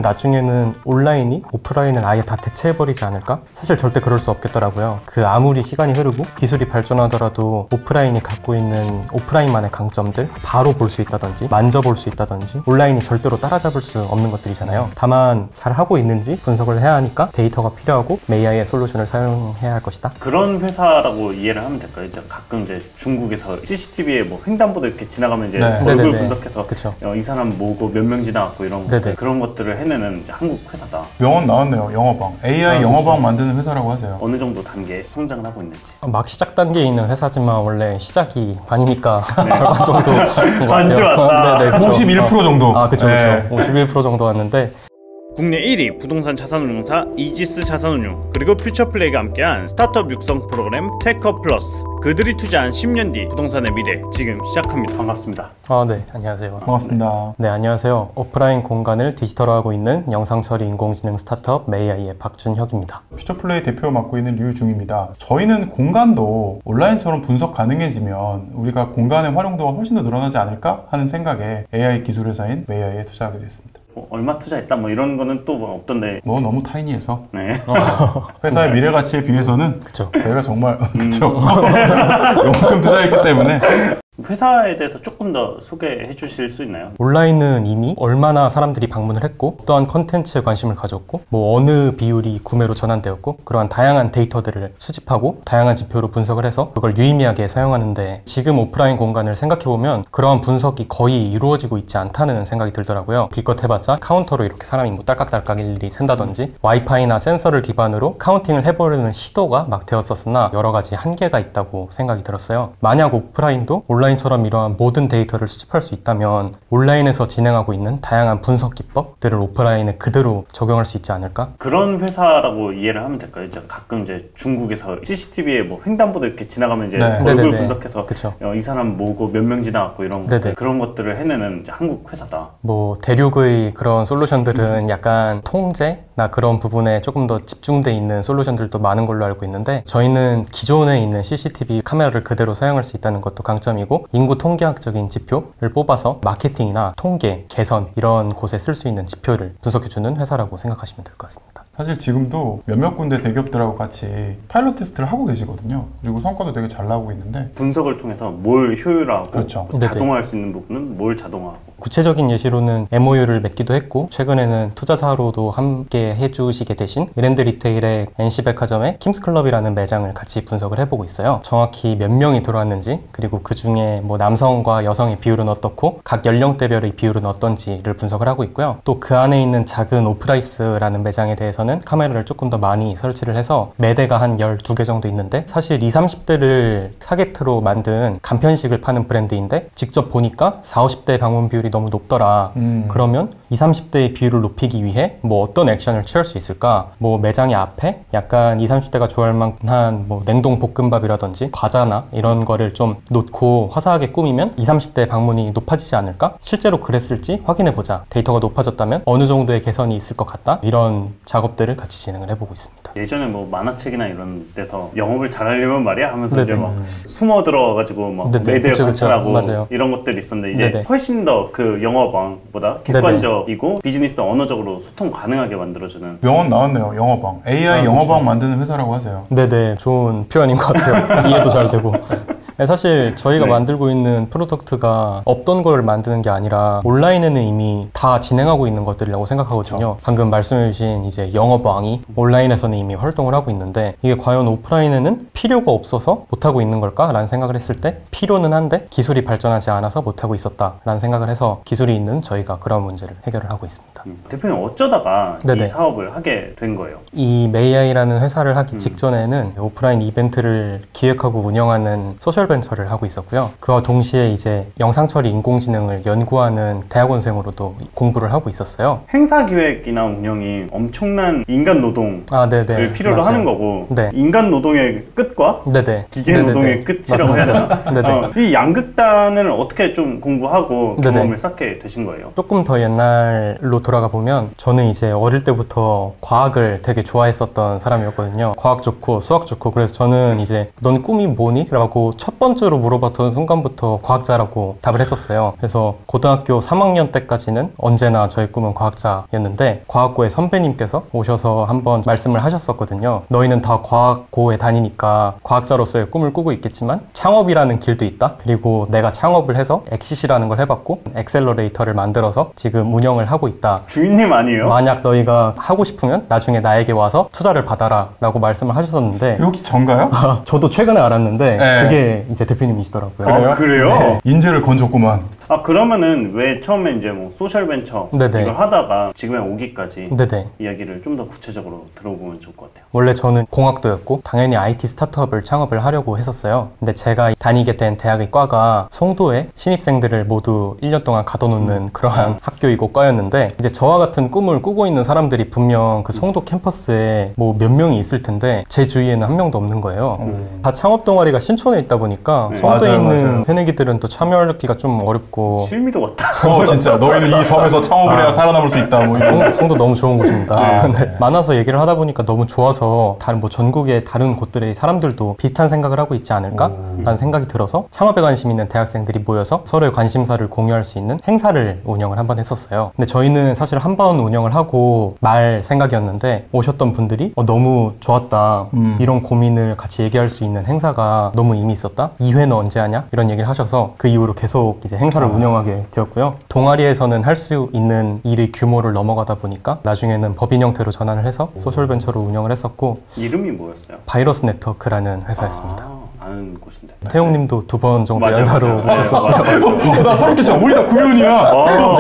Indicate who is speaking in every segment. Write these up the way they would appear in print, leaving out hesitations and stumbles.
Speaker 1: 나중에는 온라인이 오프라인을 아예 다 대체해버리지 않을까? 사실 절대 그럴 수 없겠더라고요. 그 아무리 시간이 흐르고 기술이 발전하더라도 오프라인이 갖고 있는 오프라인만의 강점들 바로 볼 수 있다든지 만져볼 수 있다든지 온라인이 절대로 따라잡을 수 없는 것들이잖아요. 다만 잘하고 있는지 분석을 해야 하니까 데이터가 필요하고 AI의 솔루션을 사용해야 할 것이다.
Speaker 2: 그런 회사라고 이해를 하면 될까요? 이제 가끔 이제 중국에서 CCTV에 뭐 횡단보도 이렇게 지나가면 이제 얼굴 분석해서 이 사람 뭐고 몇 명 지나갔고 이런 것들, 그런 것들을 해내는 이제 한국 회사다.
Speaker 3: 명언 나왔네요. 영어방. AI 영어방 만드는 회사라고 하세요.
Speaker 2: 어느 정도 단계 성장을 하고 있는지.
Speaker 1: 막 시작 단계에 있는 회사지만 원래 시작이 반이니까 절반 정도
Speaker 2: 반지 왔다.
Speaker 3: 네네, 51% 정도.
Speaker 1: 아 그쵸. 51% 정도 왔는데
Speaker 2: 국내 1위 부동산 자산운용사 이지스 자산운용, 그리고 퓨처플레이가 함께한 스타트업 육성 프로그램 테커 플러스. 그들이 투자한 10년 뒤 부동산의 미래 지금 시작합니다. 반갑습니다.
Speaker 1: 네, 안녕하세요.
Speaker 3: 반갑습니다.
Speaker 1: 네, 안녕하세요. 오프라인 공간을 디지털화하고 있는 영상처리 인공지능 스타트업 AI의 박준혁입니다.
Speaker 3: 퓨처플레이 대표 맡고 있는 류중입니다. 저희는 공간도 온라인처럼 분석 가능해지면 우리가 공간의 활용도가 훨씬 더 늘어나지 않을까 하는 생각에 AI 기술 회사인 AI에 투자하게 됐습니다.
Speaker 2: 얼마 투자했다 뭐 이런 거는 또 뭐 없던데.
Speaker 3: 뭐 너무 타이니해서.
Speaker 2: 네.
Speaker 3: 회사의 미래 가치에 비해서는
Speaker 1: 그쵸.
Speaker 3: 저희가 정말 요만큼 투자했기 때문에.
Speaker 2: 회사에 대해서 조금 더 소개해 주실 수 있나요?
Speaker 1: 온라인은 이미 얼마나 사람들이 방문을 했고 어떠한 컨텐츠에 관심을 가졌고 뭐 어느 비율이 구매로 전환되었고 그러한 다양한 데이터들을 수집하고 다양한 지표로 분석을 해서 그걸 유의미하게 사용하는데, 지금 오프라인 공간을 생각해보면 그러한 분석이 거의 이루어지고 있지 않다는 생각이 들더라고요. 기껏 해봤자 카운터로 이렇게 사람이 뭐 딸깍딸깍 일일이 샌다든지 와이파이나 센서를 기반으로 카운팅을 해버리는 시도가 막 되었었으나 여러 가지 한계가 있다고 생각이 들었어요. 만약 오프라인도 온라인처럼 이러한 모든 데이터를 수집할 수 있다면 온라인에서 진행하고 있는 다양한 분석 기법들을 오프라인에 그대로 적용할 수 있지 않을까?
Speaker 2: 그런 회사라고 이해를 하면 될까요? 이제 가끔 이제 중국에서 CCTV에 뭐 횡단보도 이렇게 지나가면 이제 얼굴 분석해서 이 사람 뭐고 몇 명 지나갔고 이런 것들, 그런 것들을 해내는 이제 한국 회사다.
Speaker 1: 뭐 대륙의 그런 솔루션들은 약간 통제나 그런 부분에 조금 더 집중돼 있는 솔루션들도 많은 걸로 알고 있는데, 저희는 기존에 있는 CCTV 카메라를 그대로 사용할 수 있다는 것도 강점이고 인구 통계학적인 지표를 뽑아서 마케팅이나 통계, 개선 이런 곳에 쓸 수 있는 지표를 분석해주는 회사라고 생각하시면 될 것 같습니다.
Speaker 3: 사실 지금도 몇몇 군데 대기업들하고 같이 파일럿 테스트를 하고 계시거든요. 그리고 성과도 되게 잘 나오고 있는데,
Speaker 2: 분석을 통해서 뭘 효율화하고
Speaker 3: 그렇죠.
Speaker 2: 뭐 자동화할 수 있는 부분은 뭘 자동화하고.
Speaker 1: 구체적인 예시로는 MOU를 맺기도 했고, 최근에는 투자사로도 함께 해주시게 되신 이랜드 리테일의 NC백화점의 킴스클럽이라는 매장을 같이 분석을 해보고 있어요. 정확히 몇 명이 들어왔는지, 그리고 그 중에 뭐 남성과 여성의 비율은 어떻고 각 연령대별의 비율은 어떤지를 분석을 하고 있고요. 또 그 안에 있는 작은 오프라이스라는 매장에 대해서는 카메라를 조금 더 많이 설치를 해서 매대가 한 12개 정도 있는데, 사실 20, 30대를 타겟으로 만든 간편식을 파는 브랜드인데 직접 보니까 40, 50대 방문 비율이 너무 높더라. 그러면 20, 30대의 비율을 높이기 위해 뭐 어떤 액션을 취할 수 있을까? 뭐 매장의 앞에 약간 20, 30대가 좋아할 만한 뭐 냉동 볶음밥이라든지 과자나 이런 거를 좀 놓고 화사하게 꾸미면 20, 30대 방문이 높아지지 않을까? 실제로 그랬을지 확인해보자. 데이터가 높아졌다면 어느 정도의 개선이 있을 것 같다? 이런 작업들을 같이 진행을 해보고 있습니다.
Speaker 2: 예전에 뭐 만화책이나 이런 데서 영업을 잘하려면 말이야 하면서 이제 막 숨어 들어가가지고 막 매대 관찰하고 이런 것들이 있었는데, 이제 훨씬 더 그 영어방보다 객관적이고 비즈니스 언어적으로 소통 가능하게 만들어주는.
Speaker 3: 명언 나왔네요. 영어방. AI 영어방 만드는 회사라고 하세요.
Speaker 1: 네네, 좋은 표현인 것 같아요. 이해도 잘 되고. 사실 저희가 만들고 있는 프로덕트가 없던 걸 만드는 게 아니라 온라인에는 이미 다 진행하고 있는 것들이라고 생각하거든요. 방금 말씀해 주신 이제 영업왕이 온라인에서는 이미 활동을 하고 있는데, 이게 과연 오프라인에는 필요가 없어서 못하고 있는 걸까? 라는 생각을 했을 때 필요는 한데 기술이 발전하지 않아서 못하고 있었다 라는 생각을 해서 기술이 있는 저희가 그런 문제를 해결을 하고 있습니다.
Speaker 2: 대표님 어쩌다가 이 사업을 하게 된 거예요?
Speaker 1: 이 메이아이라는 회사를 하기 직전에는 오프라인 이벤트를 기획하고 운영하는 소셜 벤처를 하고 있었고요. 그와 동시에 이제 영상처리 인공지능을 연구하는 대학원생으로도 공부를 하고 있었어요.
Speaker 2: 행사 기획이나 운영이 엄청난 인간 노동을 필요로 하는 거고, 인간 노동의 끝과 기계 노동의 끝이라고 해야 되나? 이 양극단을 어떻게 좀 공부하고 경험을 쌓게 되신 거예요?
Speaker 1: 조금 더 옛날로 돌아가 보면 저는 이제 어릴 때부터 과학을 되게 좋아했었던 사람이었거든요. 과학 좋고 수학 좋고. 그래서 저는 이제 넌 꿈이 뭐니? 라고 첫 첫 번째로 물어봤던 순간부터 과학자라고 답을 했었어요. 그래서 고등학교 3학년 때까지는 언제나 저의 꿈은 과학자였는데 과학고의 선배님께서 오셔서 한번 말씀을 하셨었거든요. 너희는 다 과학고에 다니니까 과학자로서의 꿈을 꾸고 있겠지만 창업이라는 길도 있다. 그리고 내가 창업을 해서 엑시시라는 걸 해봤고 엑셀러레이터를 만들어서 지금 운영을 하고 있다.
Speaker 2: 주인님 아니에요?
Speaker 1: 만약 너희가 하고 싶으면 나중에 나에게 와서 투자를 받아라 라고 말씀을 하셨었는데
Speaker 3: 그게 혹시 전가요?
Speaker 1: 저도 최근에 알았는데
Speaker 3: 네.
Speaker 1: 그게 이제 대표님이시더라고요.
Speaker 3: 그래요?
Speaker 2: 그래요?
Speaker 1: 네.
Speaker 3: 인재를 건졌구만.
Speaker 2: 그러면은 왜 처음에 이제 뭐 소셜 벤처
Speaker 1: 네네.
Speaker 2: 이걸 하다가 지금에 오기까지
Speaker 1: 네네.
Speaker 2: 이야기를 좀 더 구체적으로 들어보면 좋을 것 같아요.
Speaker 1: 원래 저는 공학도였고 당연히 IT 스타트업을 창업을 하려고 했었어요. 근데 제가 다니게 된 대학의 과가 송도에 신입생들을 모두 1년 동안 가둬놓는 그러한 학교이고 과였는데 이제 저와 같은 꿈을 꾸고 있는 사람들이 분명 그 송도 캠퍼스에 뭐 몇 명이 있을 텐데 제 주위에는 한 명도 없는 거예요. 다 창업 동아리가 신촌에 있다 보니까
Speaker 2: 네.
Speaker 1: 송도에
Speaker 3: 맞아요,
Speaker 1: 있는
Speaker 3: 맞아요.
Speaker 1: 새내기들은 또 참여하기가 좀 어렵고
Speaker 2: 실미도 같다.
Speaker 3: 진짜 너희는 이 섬에서 창업을 해야 살아남을 수 있다. 뭐 이런.
Speaker 1: 송도 너무 좋은 곳입니다. 네. 많아서 얘기를 하다 보니까 너무 좋아서 다른 뭐 전국의 다른 곳들의 사람들도 비슷한 생각을 하고 있지 않을까? 라는 생각이 들어서 창업에 관심 있는 대학생들이 모여서 서로의 관심사를 공유할 수 있는 행사를 운영을 한번 했었어요. 근데 저희는 사실 한 번 운영을 하고 말 생각이었는데 오셨던 분들이 너무 좋았다. 이런 고민을 같이 얘기할 수 있는 행사가 너무 의미 있었다. 2회는 언제 하냐? 이런 얘기를 하셔서 그 이후로 계속 이제 행사를 운영하게 되었고요. 동아리에서는 할 수 있는 일의 규모를 넘어가다 보니까 나중에는 법인 형태로 전환을 해서 소셜벤처로 운영을 했었고
Speaker 2: 이름이 뭐였어요?
Speaker 1: 바이러스 네트워크라는 회사였습니다.
Speaker 2: 아는 곳인데.
Speaker 1: 태용님도 2번 정도
Speaker 2: 맞아요,
Speaker 1: 연사로
Speaker 2: 맞아요.
Speaker 1: 오셨었고요.
Speaker 3: 나 서럽게 진짜 우리 다 구면이야.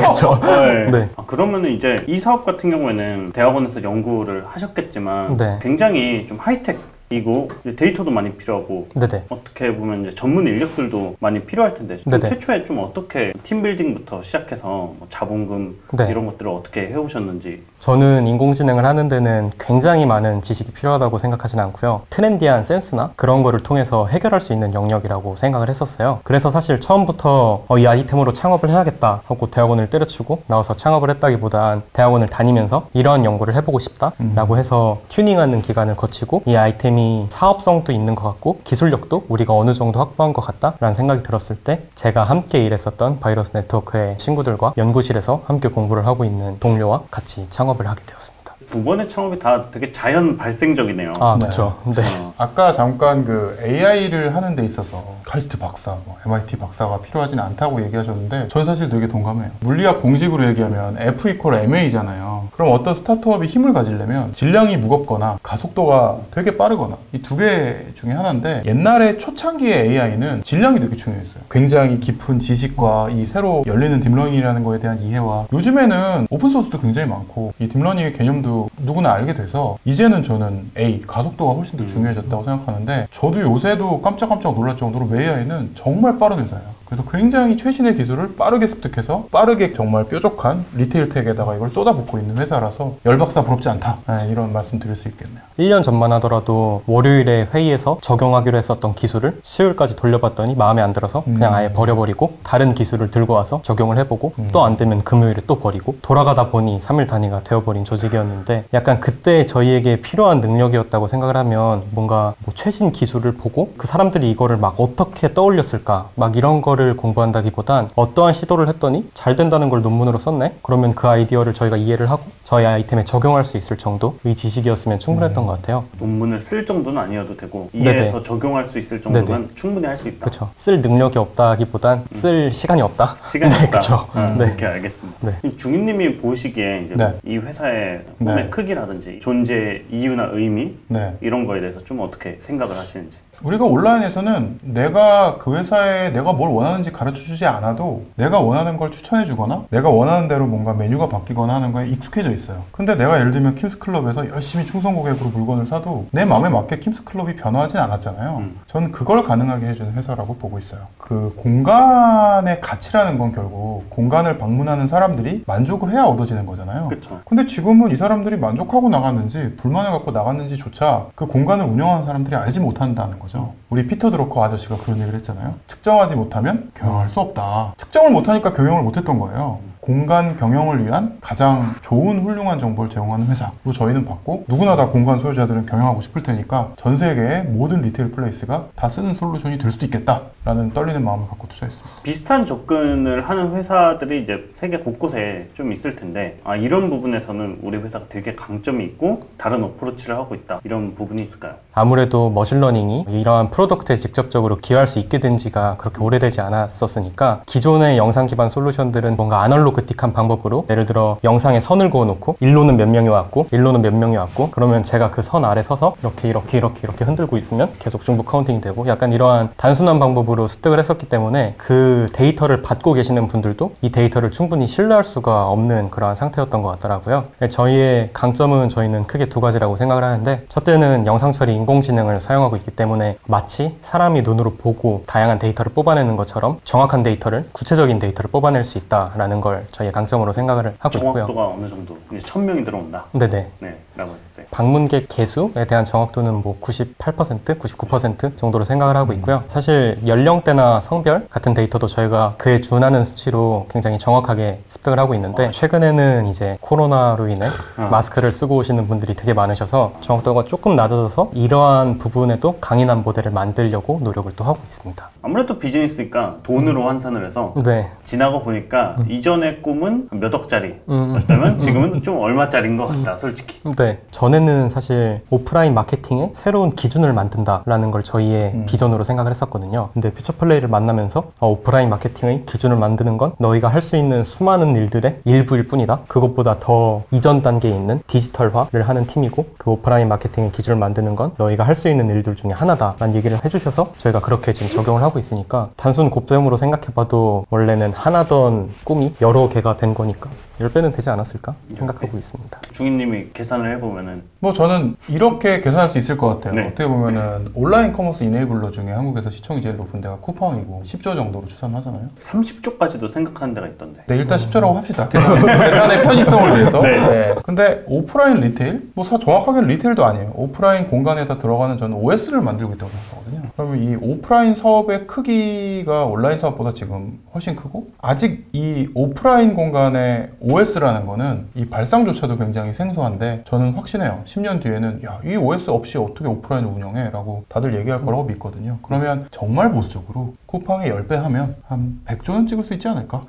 Speaker 1: 그렇죠.
Speaker 2: 네.
Speaker 1: 네.
Speaker 2: 그러면은 이제 이 사업 같은 경우에는 대학원에서 연구를 하셨겠지만
Speaker 1: 네.
Speaker 2: 굉장히 좀 하이텍이고 이제 데이터도 많이 필요하고
Speaker 1: 네네.
Speaker 2: 어떻게 보면 이제 전문 인력들도 많이 필요할 텐데 좀
Speaker 1: 네네.
Speaker 2: 최초에 좀 어떻게 팀빌딩부터 시작해서 뭐 자본금
Speaker 1: 네.
Speaker 2: 이런 것들을 어떻게 해오셨는지.
Speaker 1: 저는 인공지능을 하는 데는 굉장히 많은 지식이 필요하다고 생각하진 않고요. 트렌디한 센스나 그런 거를 통해서 해결할 수 있는 영역이라고 생각을 했었어요. 그래서 사실 처음부터 이 아이템으로 창업을 해야겠다 하고 대학원을 때려치고 나와서 창업을 했다기보단 대학원을 다니면서 이러한 연구를 해보고 싶다라고 해서 튜닝하는 기간을 거치고 이 아이템이 사업성도 있는 것 같고 기술력도 우리가 어느 정도 확보한 것 같다라는 생각이 들었을 때 제가 함께 일했었던 바이러스 네트워크의 친구들과 연구실에서 함께 공부를 하고 있는 동료와 같이 창업을 하게 되었습니다.
Speaker 2: 두 번의 창업이 다 되게 자연 발생적이네요.
Speaker 1: 그렇죠. 네.
Speaker 3: 아까 잠깐 그 AI를 하는 데 있어서 카이스트 박사, 뭐 MIT 박사가 필요하진 않다고 얘기하셨는데 전 사실 되게 동감해요. 물리학 공식으로 얘기하면 F=ma잖아요. 그럼 어떤 스타트업이 힘을 가지려면 질량이 무겁거나 가속도가 되게 빠르거나 이 두 개 중에 하나인데 옛날에 초창기의 AI는 질량이 되게 중요했어요. 굉장히 깊은 지식과 이 새로 열리는 딥러닝이라는 거에 대한 이해와 요즘에는 오픈소스도 굉장히 많고 이 딥러닝의 개념도 누구나 알게 돼서 이제는 저는 가속도가 훨씬 더 중요해졌다고 생각하는데 저도 요새도 깜짝깜짝 놀랄 정도로 AI는 정말 빠른 회사예요. 그래서 굉장히 최신의 기술을 빠르게 습득해서 빠르게 정말 뾰족한 리테일 텍에다가 이걸 쏟아붓고 있는 회사라서 열박사 부럽지 않다. 이런 말씀 드릴 수 있겠네요.
Speaker 1: 1년 전만 하더라도 월요일에 회의에서 적용하기로 했었던 기술을 수요일까지 돌려봤더니 마음에 안 들어서 그냥 아예 버려버리고 다른 기술을 들고 와서 적용을 해보고 또 안 되면 금요일에 또 버리고 돌아가다 보니 3일 단위가 되어버린 조직이었는데 약간 그때 저희에게 필요한 능력이었다고 생각을 하면 뭔가 뭐 최신 기술을 보고 그 사람들이 이거를 막 어떻게 떠올렸을까 막 이런 거를 공부한다기보단 어떠한 시도를 했더니 잘 된다는 걸 논문으로 썼네? 그러면 그 아이디어를 저희가 이해를 하고 저희 아이템에 적용할 수 있을 정도의 지식이었으면 충분했던 것 같아요.
Speaker 2: 논문을 쓸 정도는 아니어도 되고 이해해서 적용할 수 있을 정도면
Speaker 1: 네네.
Speaker 2: 충분히 할 수 있다.
Speaker 1: 그렇죠. 쓸 능력이 없다기보단 쓸 시간이 없다.
Speaker 2: 시간이 없다.
Speaker 1: 그렇죠. 네.
Speaker 2: 이렇게 알겠습니다.
Speaker 1: 네.
Speaker 2: 중임님이 보시기에 이제
Speaker 3: 네.
Speaker 2: 이 회사의 꿈의
Speaker 3: 네.
Speaker 2: 크기라든지 존재 이유나 의미
Speaker 3: 네.
Speaker 2: 이런 거에 대해서 좀 어떻게 생각을 하시는지.
Speaker 3: 우리가 온라인에서는 내가 그 회사에 내가 뭘 원하는지 가르쳐주지 않아도 내가 원하는 걸 추천해주거나 내가 원하는 대로 뭔가 메뉴가 바뀌거나 하는 거에 익숙해져 있어요. 근데 내가 예를 들면 킴스클럽에서 열심히 충성 고객으로 물건을 사도 내 마음에 맞게 킴스클럽이 변화하진 않았잖아요. 저는 그걸 가능하게 해주는 회사라고 보고 있어요. 그 공간의 가치라는 건 결국 공간을 방문하는 사람들이 만족을 해야 얻어지는 거잖아요.
Speaker 2: 그쵸.
Speaker 3: 근데 지금은 이 사람들이 만족하고 나갔는지 불만을 갖고 나갔는지조차 그 공간을 운영하는 사람들이 알지 못한다는 거죠. 우리 피터 드러커 아저씨가 그런 얘기를 했잖아요. 측정하지 못하면 경영할 수 없다. 측정을 못하니까 경영을 못했던 거예요. 공간 경영을 위한 가장 좋은 훌륭한 정보를 제공하는 회사로 저희는 봤고, 누구나 다 공간 소유자들은 경영하고 싶을 테니까 전 세계의 모든 리테일 플레이스가 다 쓰는 솔루션이 될 수도 있겠다라는 떨리는 마음을 갖고 투자했습니다.
Speaker 2: 비슷한 접근을 하는 회사들이 이제 세계 곳곳에 좀 있을 텐데, 이런 부분에서는 우리 회사가 되게 강점이 있고 다른 어프로치를 하고 있다, 이런 부분이 있을까요?
Speaker 1: 아무래도 머신러닝이 이러한 프로덕트에 직접적으로 기여할 수 있게 된 지가 그렇게 오래되지 않았었으니까, 기존의 영상 기반 솔루션들은 뭔가 아날로그틱한 방법으로, 예를 들어 영상에 선을 그어놓고 일로는 몇 명이 왔고 일로는 몇 명이 왔고, 그러면 제가 그 선 아래 서서 이렇게 흔들고 있으면 계속 중복 카운팅이 되고, 약간 이러한 단순한 방법으로 습득을 했었기 때문에 그 데이터를 받고 계시는 분들도 이 데이터를 충분히 신뢰할 수가 없는 그러한 상태였던 것 같더라고요. 저희의 강점은 저희는 크게 두 가지라고 생각을 하는데, 첫째는 영상 처리 인공지능을 사용하고 있기 때문에 마치 사람이 눈으로 보고 다양한 데이터를 뽑아내는 것처럼 정확한 데이터를, 구체적인 데이터를 뽑아낼 수 있다라는 걸 저희의 강점으로 생각을 하고 있고요.
Speaker 2: 정확도가 어느 정도? 이제 1000명이 들어온다.
Speaker 1: 네네.
Speaker 2: 네, 라고 했을 때.
Speaker 1: 방문객 개수에 대한 정확도는 뭐 98%, 99% 정도로 생각을 하고 있고요. 사실 연령대나 성별 같은 데이터도 저희가 그에 준하는 수치로 굉장히 정확하게 습득을 하고 있는데, 최근에는 이제 코로나로 인해 마스크를 쓰고 오시는 분들이 되게 많으셔서 정확도가 조금 낮아져서 이러한 부분에도 강인한 모델을 만들려고 노력을 또 하고 있습니다.
Speaker 2: 아무래도 비즈니스니까 돈으로 환산을 해서
Speaker 1: 네.
Speaker 2: 지나고 보니까 이전의 꿈은 몇 억짜리 였다면 지금은 좀 얼마짜리인 것 같다, 솔직히.
Speaker 1: 네. 전에는 사실 오프라인 마케팅의 새로운 기준을 만든다라는 걸 저희의 비전으로 생각을 했었거든요. 근데 퓨처플레이를 만나면서 오프라인 마케팅의 기준을 만드는 건 너희가 할 수 있는 수많은 일들의 일부일 뿐이다. 그것보다 더 이전 단계에 있는 디지털화를 하는 팀이고, 그 오프라인 마케팅의 기준을 만드는 건 너희가 할 수 있는 일들 중에 하나다라는 얘기를 해주셔서 저희가 그렇게 지금 적용을 하고 있으니까, 단순 곱셈으로 생각해봐도 원래는 하나던 꿈이 여러 개가 된 거니까 10배는 되지 않았을까 생각하고 있습니다.
Speaker 2: 중인님이 계산을 해보면은,
Speaker 3: 뭐 저는 이렇게 계산할 수 있을 것 같아요.
Speaker 2: 네.
Speaker 3: 어떻게 보면은 온라인 커머스 이네이블러 중에 한국에서 시총이 제일 높은 데가 쿠팡이고 10조 정도로 추산하잖아요.
Speaker 2: 30조까지도 생각하는 데가 있던데.
Speaker 3: 네, 일단 10조라고 합시다. 계산의 편의성을 위해서. 네. 근데 오프라인 리테일? 뭐 정확하게는 리테일도 아니에요. 오프라인 공간에다 들어가는 저는 OS를 만들고 있다고 생각하거든요. 그러면 이 오프라인 사업의 크기가 온라인 사업보다 지금 훨씬 크고, 아직 이 오프라인 공간에 OS라는 거는 이 발상조차도 굉장히 생소한데, 저는 확신해요. 10년 뒤에는 야, 이 OS 없이 어떻게 오프라인을 운영해? 라고 다들 얘기할 거라고 믿거든요. 그러면 정말 보수적으로 쿠팡이 10배 하면 한 100조는 찍을 수 있지 않을까?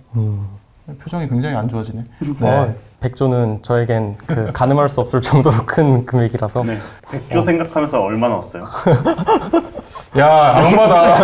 Speaker 3: 표정이 굉장히 안 좋아지네. 네.
Speaker 1: 100조는 저에겐 가늠할 수 없을 정도로 큰 금액이라서.
Speaker 2: 네. 100조 생각하면서 얼마 넣었어요?
Speaker 3: 야, 악마다.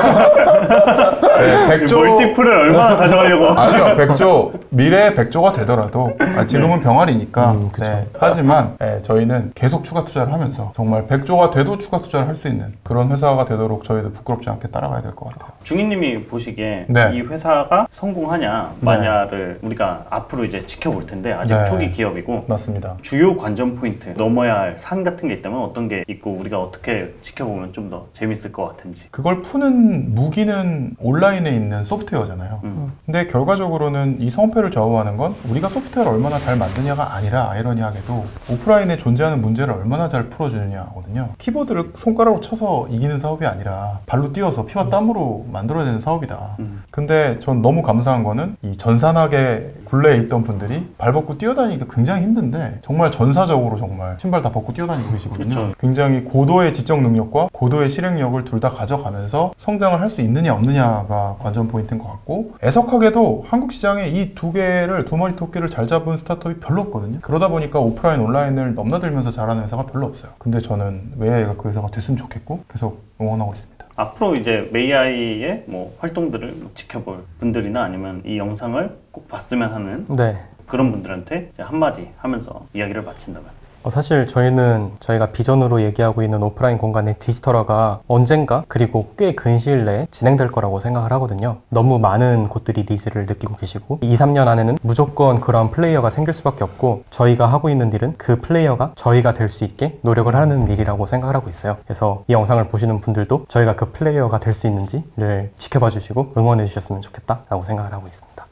Speaker 3: 네, 100조.
Speaker 2: 멀티플을 얼마나 가져가려고.
Speaker 3: 아니요, 100조. 미래에 100조가 되더라도, 지금은
Speaker 2: 네.
Speaker 3: 병아리니까. 네. 하지만, 저희는 계속 추가 투자를 하면서, 정말 100조가 돼도 추가 투자를 할 수 있는 그런 회사가 되도록 저희도 부끄럽지 않게 따라가야 될 것 같아요.
Speaker 2: 중인님이 보시기에
Speaker 3: 네.
Speaker 2: 이 회사가 성공하냐, 마냐를 우리가 앞으로 이제 지켜볼 텐데, 아직 초기 기업이고.
Speaker 3: 맞습니다.
Speaker 2: 주요 관전 포인트, 넘어야 할 산 같은 게 있다면 어떤 게 있고, 우리가 어떻게 지켜보면 좀 더 재밌을 것 같은지.
Speaker 3: 그걸 푸는 무기는 온라인에 있는 소프트웨어잖아요. 근데 결과적으로는 이 성패를 좌우하는 건 우리가 소프트웨어를 얼마나 잘 만드냐가 아니라, 아이러니하게도 오프라인에 존재하는 문제를 얼마나 잘 풀어주느냐거든요. 키보드를 손가락으로 쳐서 이기는 사업이 아니라 발로 뛰어서 피와 땀으로 만들어야 되는 사업이다. 근데 전 너무 감사한 거는 이 전산학에 굴레에 있던 분들이 발 벗고 뛰어다니기가 굉장히 힘든데, 정말 전사적으로 정말 신발 다 벗고 뛰어다니고 계시거든요.
Speaker 2: 그쵸.
Speaker 3: 굉장히 고도의 지적 능력과 고도의 실행력을 둘 다 가져가면서 성장을 할 수 있느냐 없느냐가 관전 포인트인 것 같고, 애석하게도 한국 시장에 이 두 마리 토끼를 잘 잡은 스타트업이 별로 없거든요. 그러다 보니까 오프라인 온라인을 넘나들면서 잘하는 회사가 별로 없어요. 근데 저는 웨이아이가 그 회사가 됐으면 좋겠고 계속 응원하고 있습니다.
Speaker 2: 앞으로 이제 웨이아이의 뭐 활동들을 지켜볼 분들이나 아니면 이 영상을 꼭 봤으면 하는 그런 분들한테 한마디 하면서 이야기를 마친다면?
Speaker 1: 사실 저희가 비전으로 얘기하고 있는 오프라인 공간의 디지털화가 언젠가, 그리고 꽤 근시일 내에 진행될 거라고 생각을 하거든요. 너무 많은 곳들이 니즈를 느끼고 계시고 2, 3년 안에는 무조건 그런 플레이어가 생길 수밖에 없고, 저희가 하고 있는 일은 그 플레이어가 저희가 될 수 있게 노력을 하는 일이라고 생각을 하고 있어요. 그래서 이 영상을 보시는 분들도 저희가 그 플레이어가 될 수 있는지를 지켜봐 주시고 응원해 주셨으면 좋겠다라고 생각을 하고 있습니다.